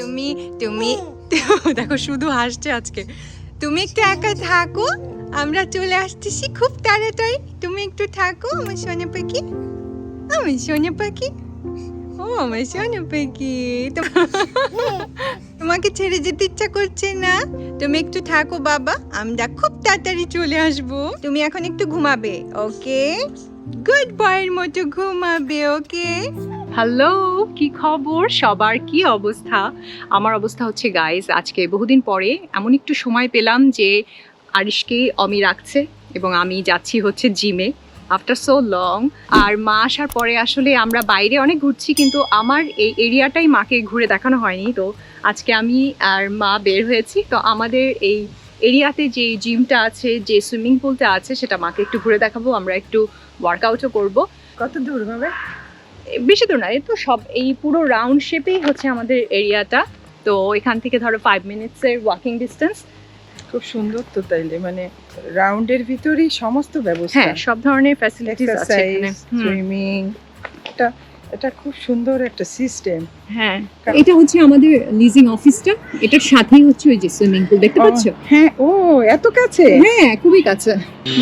তুমি তুমি দেখো শুধু হাসছে আজকে। তুমি একটু একা থাকো, আমরা চলে আসতেছি খুব তাড়াতাড়ি। তুমি একটু থাকো আমার সোনা পাখি, আমার সোনা পাখি, ও আমার সোনা পাখি। তোমাকে ছেড়ে যেতে ইচ্ছা করছে না? তুমি একটু থাকো বাবা, আমরা খুব তাড়াতাড়ি চলে আসবো। তুমি এখন একটু ঘুমাবে, ওকে? গুড বয়ের মতো ঘুমাবে, ওকে? হ্যালো, কি খবর সবার? কি অবস্থা? আমার অবস্থা হচ্ছে গাইজ, আজকে বহুদিন পরে এমন একটু সময় পেলাম যে আরিশকে অমি রাখছে এবং আমি যাচ্ছি হচ্ছে জিমে আফটার সো লং। আর মা আসার পরে আসলে আমরা বাইরে অনেক ঘুরছি, কিন্তু আমার এই এরিয়াটাই মাকে ঘুরে দেখানো হয়নি। তো আজকে আমি আর মা বের হয়েছি। তো আমাদের এই এরিয়াতে যে জিমটা আছে, যে সুইমিং পুলটা আছে, সেটা মাকে একটু ঘুরে দেখাবো। আমরা একটু ওয়ার্কআউটও করবো। কত দূর হবে? বেশি দূর না, এই তো সব এই পুরো রাউন্ড শেপেই হচ্ছে আমাদের এরিয়াটা। তো এখান থেকে ধরো 5 মিনিটসের ওয়াকিং ডিস্টেন্স। খুব সুন্দর তো, তাইলে মানে রাউন্ডের ভিতরেই সমস্ত ব্যবস্থা। হ্যাঁ, সব ধরনের ফ্যাসিলিটিস আছে এখানে। সুইমিং, এটা খুব সুন্দর একটা সিস্টেম। হ্যাঁ, এটা হচ্ছে আমাদের লিজিং অফিসটা, এটার সাথেই হচ্ছে ওই যে সুইমিং পুল দেখতে পাচ্ছ। হ্যাঁ, ও এত কাছে? হ্যাঁ, খুবই কাছে।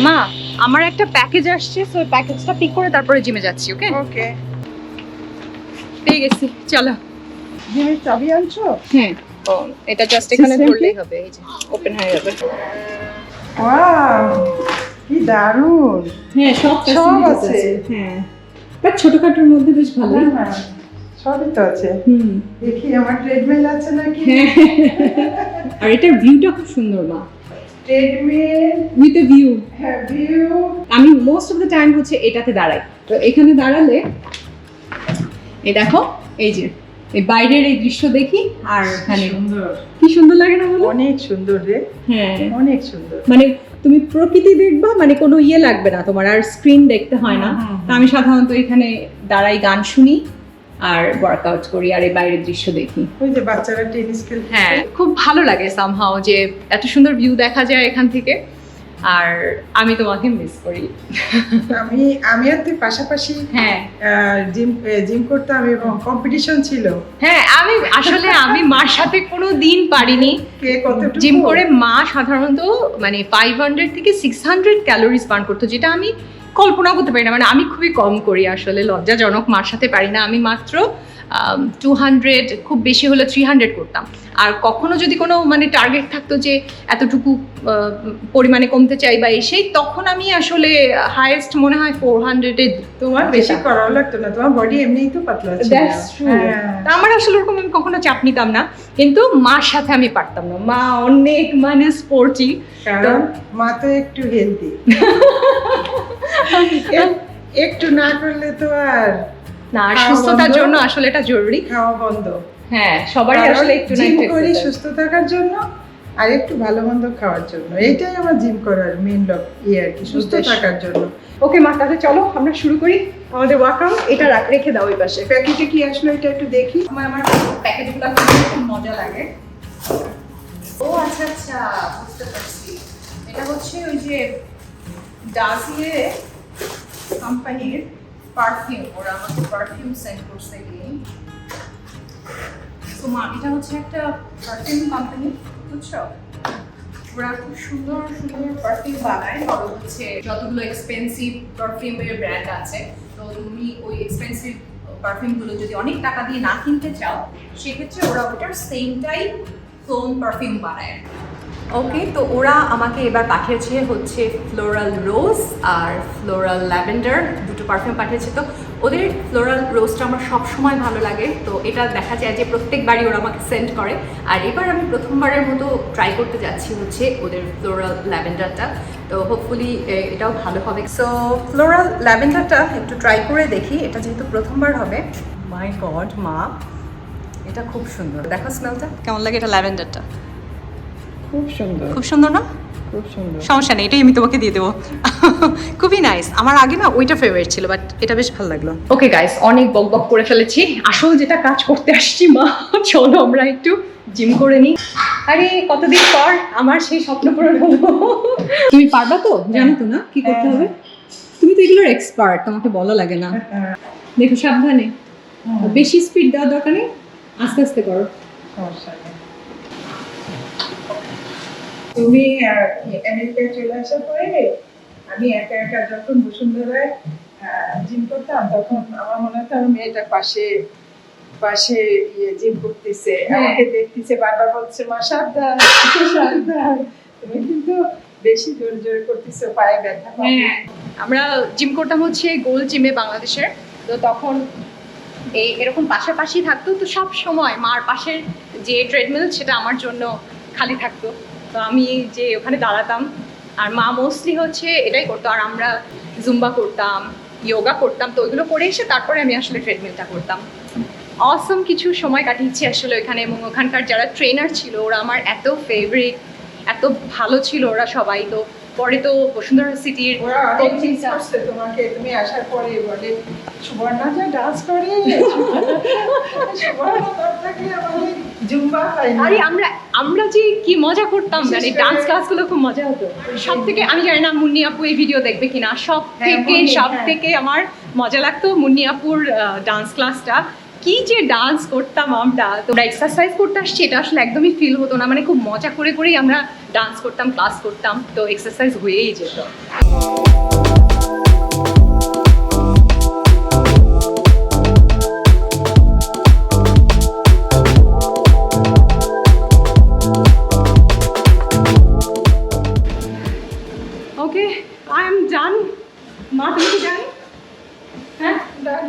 মা, আমার একটা প্যাকেজ আসছে, সো প্যাকেজটা পিক করে তারপরে জিমে যাচ্ছি। ওকে ওকে, পেয়ে গেছি, চলো। জিমের চাবি আনছো? হ্যাঁ, ও এটা জাস্ট এখানে ধরলেই হবে, এই যে ওপেন হয়ে যাবে। ওয়াও, কি দারুণ! হ্যাঁ, সব আছে। হ্যাঁ, বাট ছোটখাটোর মধ্যে বেশ ভালো। হ্যাঁ, সবই তো আছে। দেখি আমার ট্রেডমিল আছে নাকি। আর এটার ভিউটা খুব সুন্দর মা, ট্রেডমিল উইথ এ ভিউ। হ্যাঁ, ভিউ। আমি মোস্ট অফ দ্য টাইম হচ্ছে এটাতে দাঁড়াই। তো এখানে দাঁড়ালে এই দেখো, এই যে এই বাইরের এই দৃশ্য দেখি, আর এখানে কি সুন্দর লাগে না বলো? অনেক সুন্দর রে। হ্যাঁ, অনেক সুন্দর। মানে তুমি প্রকৃতি দেখবা, মানে কোনো ইয়ে লাগবে না তোমার, আর স্ক্রিন দেখতে হয় না। তো আমি সাধারণত এখানে দাঁড়াই, গান শুনি আর ওয়ার্কআউট করি, আর এই বাইরের দৃশ্য দেখি। ওই যে বাচ্চারা টেনিস খেলছে। হ্যাঁ, খুব ভালো লাগে সামহাও যে এত সুন্দর ভিউ দেখা যায় এখান থেকে। আর আমি তোমাকে মিস করি। আমি আর তুই পাশাপাশি হ্যাঁ জিম করতাম এবং কম্পিটিশন ছিল। হ্যাঁ, আমি মার সাথে কোনো দিন পারিনি কে কতটুকু জিম করে। মা সাধারণত মানে 500 থেকে 600 ক্যালোরিজ বার্ন করতো, যেটা আমি কল্পনা করতে পারি না। মানে আমি খুবই কম করি আসলে, লজ্জাজনক, মার সাথে পারি না। আমি মাত্র 200, খুব বেশি হলে 300 করতাম। আর কখনো যদি কোনো মানে টার্গেট থাকতো যে এতটুকু পরিমাণে কমতে চাই বা সেই, তখন আমি আসলে হাইয়েস্ট মনে হয় 400-এ। তোমার বেশি করাও লাগতো না, তোমার বডি এমনিই তো পাতলা ছিল। আমার আসলে ওরকম আমি কখনো চাপ নিতাম না, কিন্তু মার সাথে আমি পারতাম না। মা অনেক মানে স্পোর্টি, কারণ মা তো একটু হেলদি। একটু না করলে তো আর না, সুস্থতার জন্য আসলে এটা জরুরি। খাওয়া বন্ধ। হ্যাঁ, সবারই আসলে একটু না জিম একটু করি সুস্থ থাকার জন্য আর একটু ভালো মন্দ খাওয়ার জন্য। এইটাই আমার জিম করার মেইন আর কি, সুস্থ থাকার জন্য। ওকে মা, তাহলে চলো আমরা শুরু করি আমাদের ওয়ার্কআউট। এটা রেখে দাও ওই পাশে। প্যাকেটে কি আসলো এটা একটু দেখি। আমার প্যাকেটগুলো খুব মজা লাগে। ও আচ্ছা আচ্ছা, বুঝতে পারছি। এটা হচ্ছে ওই যে ডাজিয়ে কোম্পানির পারফিউম, ওরা আমাকে পারফিউম সেন্ড করছে গিয়ে। তো মা, এটা হচ্ছে একটা পারফিউম কোম্পানি, বুঝছো? ওরা খুব সুন্দর সুন্দর পারফিউম বানায়। ধরো হচ্ছে যতগুলো এক্সপেন্সিভ পারফিউমের ব্র্যান্ড আছে, তো তুমি ওই এক্সপেন্সিভ পারফিউমগুলো যদি অনেক টাকা দিয়ে না কিনতে চাও, সেক্ষেত্রে ওরা ওটার সেমটাই ক্লোন পারফিউম বানায়। ওকে, তো ওরা আমাকে এবার পাঠিয়েছে হচ্ছে ফ্লোরাল রোজ আর ফ্লোরাল ল্যাভেন্ডার, দুটো পারফিউম পাঠিয়েছে। তো ওদের ফ্লোরাল রোজটা আমার সবসময় ভালো লাগে, তো এটা দেখা যায় যে প্রত্যেকবারই ওরা আমাকে সেন্ড করে। আর এবার আমি প্রথমবারের মতো ট্রাই করতে যাচ্ছি হচ্ছে ওদের ফ্লোরাল ল্যাভেন্ডারটা। তো হোপফুলি এটাও ভালো হবে। সো ফ্লোরাল ল্যাভেন্ডারটা একটু ট্রাই করে দেখি, এটা যেহেতু প্রথমবার হবে। মাই গড মা, এটা খুব সুন্দর। দেখো স্মেলটা কেমন লাগে, এটা ল্যাভেন্ডারটা খুব সুন্দর। খুব সুন্দর না? খুব সুন্দর। সমস্যা নেই, এটাই আমি তোমাকে দিয়ে দেবো। খুবই নাইস। আমার আগে না ওইটা ফেভারিট ছিল, বাট এটা বেশ ভালো লাগলো। ওকে গাইস, অনেক বক করে ফেলেছি। আসল যেটা কাজ করতে আসছি মা, চলো আমরা একটু জিম করে নিই। আরে কতদিন পর আমার সেই স্বপ্ন পূরণ হলো। তুমি পারবা তো? জানো তো না কি করতে হবে? তুমি তো এগুলোর এক্সপার্ট, তোমাকে বলা লাগে না। দেখো সাবধানে, বেশি স্পিড দেওয়ার দরকার নেই, আস্তে আস্তে করো। সমস্যা নেই। তুমি আমেরিকায় চলে আসার পরে আমি একা একা যখন বসুন্ধরায় জিম করতাম, তখন আমার মনে হতো আমার মেয়েটা পাশে পাশে জিম করতেছে, আমাকে দেখতেছে, বারবার বলছে মা সাবধান সাবধান, তুমি কিন্তু বেশি জোরে জোরে করতেছো, পায়ে ব্যথা পাবে। আমরা জিম করতাম হচ্ছে গোল জিমে বাংলাদেশের, তো তখন এরকম পাশাপাশি থাকতো, তো সব সময় মার পাশের যে ট্রেডমিল সেটা আমার জন্য খালি থাকতো, তো আমি যে ওখানে দাঁড়াতাম, আর মা মোস্টলি হচ্ছে এটাই করতো, আর আমরা জুম্বা করতাম, যোগা করতাম, তো ওইগুলো করে এসে তারপরে আমি আসলে ট্রেডমিলটা করতাম। অসম কিছু সময় কাটিয়েছি আসলে ওখানে, এবং ওখানকার যারা ট্রেনার ছিল ওরা আমার এত ফেভারিট, এত ভালো ছিল ওরা সবাই। তো পরে তো বসুন্ধরা সিটির তোমাকে, তুমি আসার পরে বলে সুবর্ণা যা ডান্স করে, জুম্বা হয় না। আরে আমরা যে কি মজা করতাম, মানে ডান্স ক্লাসগুলো খুব মজা হতো। সব থেকে আমি জানি না মুন্নি আপু এই ভিডিও দেখবে কিনা, সব থেকে আমার মজা লাগতো মুন্নি আপুর ডান্স ক্লাসটা। কি যে ডান্স করতাম আমরা, তোমরা এক্সারসাইজ করতে আসছি এটা আসলে একদমই ফিল হতো না, মানে খুব মজা করে করেই আমরা ডান্স করতাম, ক্লাস করতাম, তো এক্সারসাইজ হয়েই যেত। ওকে, আই এম ডান। মা তুমি কি জানি? হ্যাঁ ডান।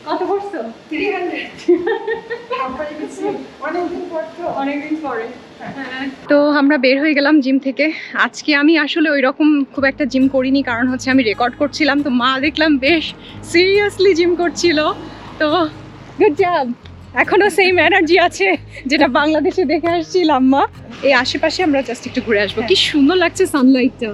কত করছো? 300। অনেকদিন পরে। তো আমরা বের হয়ে গেলাম জিম থেকে। আজকে আমি আসলে ওই রকম খুব একটা জিম করিনি, কারণ হচ্ছে আমি রেকর্ড করছিলাম, তো মা দেখলাম বেশ সিরিয়াসলি জিম করছিল, তো গুড জব। এখনো সেম এনার্জি আছে যেটা বাংলাদেশে দেখে আসছিলাম। মা এই আশেপাশে আমরা জাস্ট একটু ঘুরে আসবো, কি সুন্দর লাগছে সানলাইটটা।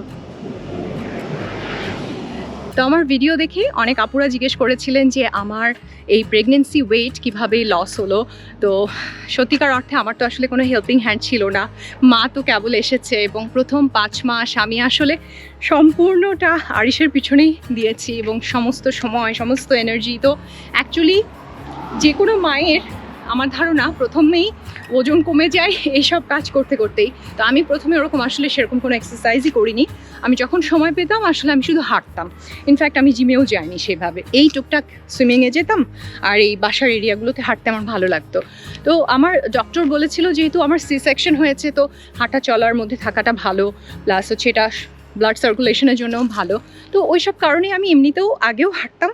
তো আমার ভিডিও দেখে অনেক আপুরা জিজ্ঞেস করেছিলেন যে আমার এই প্রেগনেন্সি ওয়েট কিভাবে লস হলো। তো সত্যিকার অর্থে আমার তো আসলে কোনো হেল্পিং হ্যান্ড ছিল না, মা তো কেবল এসেছে, এবং প্রথম 5 মাস আমি আসলে সম্পূর্ণটা আরিশের পিছনেই দিয়েছি, এবং সমস্ত সময় সমস্ত এনার্জি। তো অ্যাকচুয়ালি যে কোনো মায়ের আমার ধারণা প্রথমেই ওজন কমে যায় এইসব কাজ করতে করতেই। তো আমি প্রথমে ওরকম আসলে সেরকম কোনো এক্সারসাইজই করিনি, আমি যখন সময় পেতাম আসলে আমি শুধু হাঁটতাম। ইনফ্যাক্ট আমি জিমেও যাইনি সেভাবে, এই টুকটাক সুইমিংয়ে যেতাম, আর এই বাসার এরিয়াগুলোতে হাঁটতে আমার ভালো লাগতো। তো আমার ডক্টর বলেছিল যেহেতু আমার সি সেকশন হয়েছে, তো হাঁটা চলার মধ্যে থাকাটা ভালো, প্লাস হচ্ছে এটা ব্লাড সার্কুলেশনের জন্যও ভালো। তো ওই সব কারণে আমি এমনিতেও আগেও হাঁটতাম,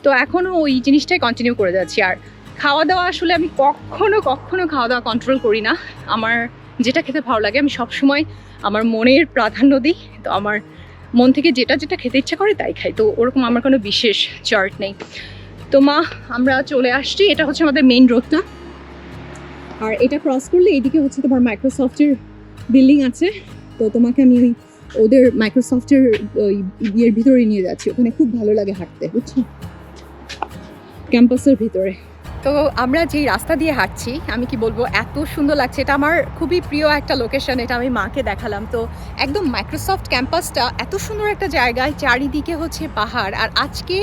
তো এখনও ওই জিনিসটাই কন্টিনিউ করে যাচ্ছি। আর খাওয়া দাওয়া আসলে আমি কখনো খাওয়া দাওয়া কন্ট্রোল করি না, আমার যেটা খেতে ভালো লাগে আমি সবসময় আমার মনের প্রাধান্য দিই, তো আমার মন থেকে যেটা খেতে ইচ্ছা করে তাই খাই, তো ওরকম আমার কোনো বিশেষ চার্ট নেই। তো মা আমরা চলে আসছি, এটা হচ্ছে আমাদের মেইন রোডটা, আর এটা ক্রস করলে এইদিকে হচ্ছে তোমার মাইক্রোসফটের বিল্ডিং আছে, তো তোমাকে আমি ওই ওদের মাইক্রোসফটের ইয়ের ভিতরে নিয়ে যাচ্ছি, ওখানে খুব ভালো লাগে হাঁটতে, বুঝছো, ক্যাম্পাসের ভিতরে। তো আমরা যেই রাস্তা দিয়ে হাঁটছি আমি কি বলবো, এত সুন্দর লাগছে, এটা আমার খুবই প্রিয় একটা লোকেশন, এটা আমি মাকে দেখালাম। তো একদম মাইক্রোসফট ক্যাম্পাসটা এত সুন্দর একটা জায়গায়, চারিদিকে হচ্ছে পাহাড়, আর আজকে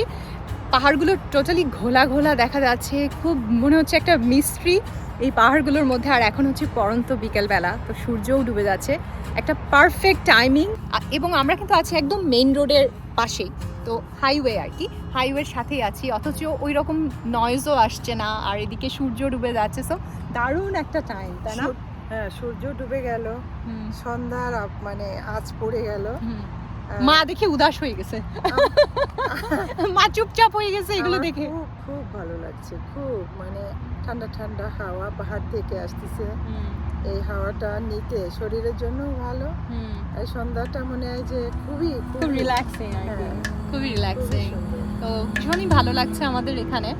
পাহাড়গুলো টোটালি ঘোলা ঘোলা দেখা যাচ্ছে, খুব মনে হচ্ছে একটা মিস্ট্রি এই পাহাড়গুলোর মধ্যে। আর এখন হচ্ছে পরন্ত বিকেলবেলা, তো সূর্যও ডুবে যাচ্ছে, একটা পারফেক্ট টাইমিং। এবং আমরা কিন্তু আছি একদম মেইন রোডের পাশেই, তো হাইওয়ে আর কি, হাইওয়ের সাথেই আছি, অথচ ওই রকম নয়েজও আসছে না, আর এদিকে সূর্য ডুবে যাচ্ছে, সো দারুণ একটা টাইম, তাই না? হ্যাঁ, সূর্য ডুবে গেল, সন্ধ্যার মানে আজ পড়ে গেল, মা দেখে উদাস হয়ে গেছে, মা চুপচাপ হয়ে গেছে এগুলো দেখে। খুব ভালো লাগছে, খুব মানে ঠান্ডা ঠান্ডা হাওয়া পাহাড় থেকে আসতেছে, এই হাওয়াটা নিতে শরীরের জন্য ভালো। এই সন্ধ্যাটা মনে হয় যে খুবই রিল্যাক্সিং আর কি, খুবই রিল্যাক্সিং, তো ভীষণই ভালো লাগছে আমাদের এখানে।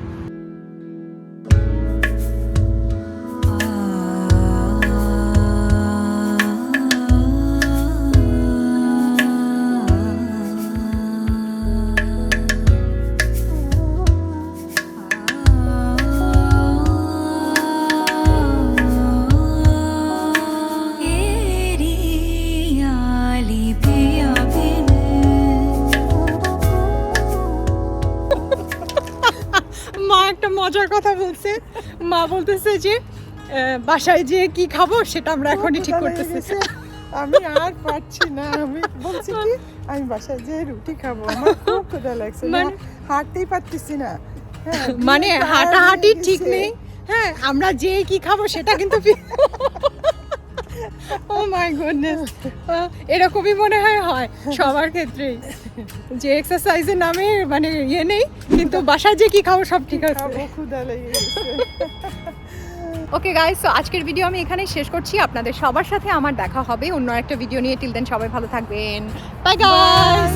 মা একটা মজার কথা বলছে, মা বলতেছে যে বাসায় যে কি খাবো সেটা আমরা এখনই ঠিক করতেছি। আমি আর পারছি না, আমি বলছি কি আমি বাসায় যে রুটি খাবো, আমার খুব ক্ষুধা লাগছে, হাঁটতেই পারতেছি না। মানে হাঁটাহাঁটি ঠিক নেই। হ্যাঁ, আমরা যে কি খাবো সেটা কিন্তু ও মাই গডনেস, এরকমই মনে হয় সবার ক্ষেত্রেই, যে এক্সারসাইজের নামে মানে ইয়ে নেই, কিন্তু বাসায় যে কি খাবো সব ঠিক আছে। ক্ষুধা লেগে গেছে। ওকে গাইস, তো আজকের ভিডিও আমি এখানেই শেষ করছি। আপনাদের সবার সাথে আমার দেখা হবে অন্য একটা ভিডিও নিয়ে। টিল দেন সবাই ভালো থাকবেন, বাই গাইস।